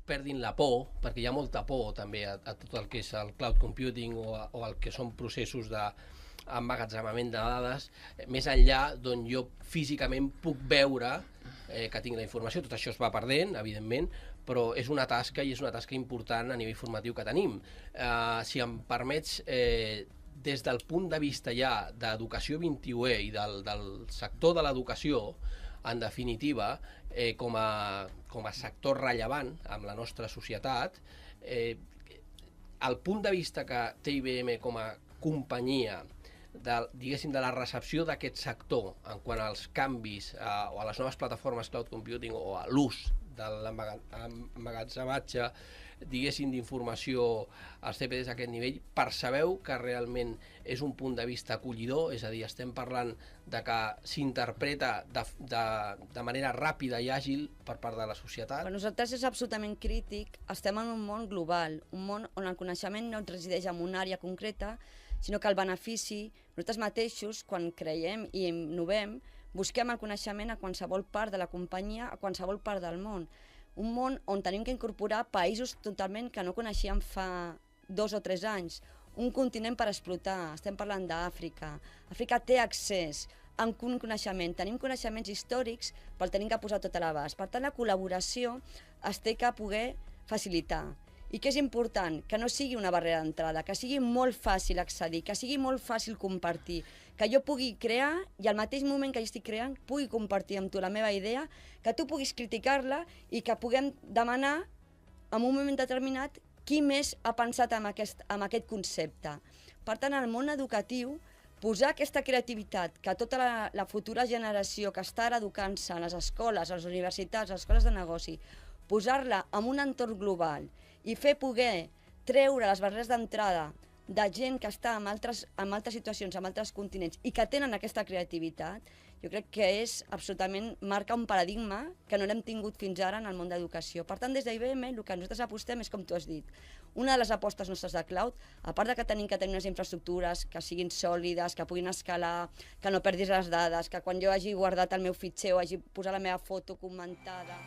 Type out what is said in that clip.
perdin la por, perquè hi ha molta por també a tot el que és el cloud computing o el que són processos d'emmagatzemament de dades, més enllà d'on jo físicament puc veure que tinc la informació. Tot això es va perdent, evidentment, però és una tasca i és una tasca important a nivell formatiu que tenim. Si em permets, des del punt de vista ja d'educació 21è i del sector de l'educació, en definitiva, com a sector rellevant amb la nostra societat, el punt de vista que té IBM com a companyia diguéssim, de la recepció d'aquest sector en quant als canvis o a les noves plataformes cloud computing o a l'ús de l'emmagatzematge, diguéssim, d'informació als CPDs a aquest nivell, percebeu que realment és un punt de vista acollidor? És a dir, estem parlant de que s'interpreta de manera ràpida i àgil per part de la societat? Per nosaltres és absolutament crític. Estem en un món global, un món on el coneixement no resideix en una àrea concreta, sinó que el benefici, nosaltres mateixos, quan creiem i innovem, busquem el coneixement a qualsevol part de la companyia, a qualsevol part del món. Un món on tenim que incorporar països totalment que no coneixíem fa 2 o 3 anys. Un continent per explotar, estem parlant d'Àfrica. Àfrica té accés a un coneixement, tenim coneixements històrics, però el tenim que posar tot a l'abast. Per tant, la col·laboració es té que poder facilitar. I què és important? Que no sigui una barrera d'entrada, que sigui molt fàcil accedir, que sigui molt fàcil compartir, que jo pugui crear i al mateix moment que jo estic creant pugui compartir amb tu la meva idea, que tu puguis criticar-la i que puguem demanar en un moment determinat qui més ha pensat en aquest concepte. Per tant, al món educatiu, posar aquesta creativitat que tota la futura generació que està ara educant-se a les escoles, a les universitats, a les escoles de negoci, posar-la en un entorn global i fer poder treure les barreres d'entrada de gent que està en altres situacions, en altres continents i que tenen aquesta creativitat, jo crec que és absolutament, marca un paradigma que no l'hem tingut fins ara en el món d'educació. Per tant, des d'IBM el que nosaltres apostem és, com tu has dit, una de les apostes nostres de cloud, a part de que tenim que tenir unes infraestructures que siguin sòlides, que puguin escalar, que no perdis les dades, que quan jo hagi guardat el meu fitxer o hagi posat la meva foto comentada...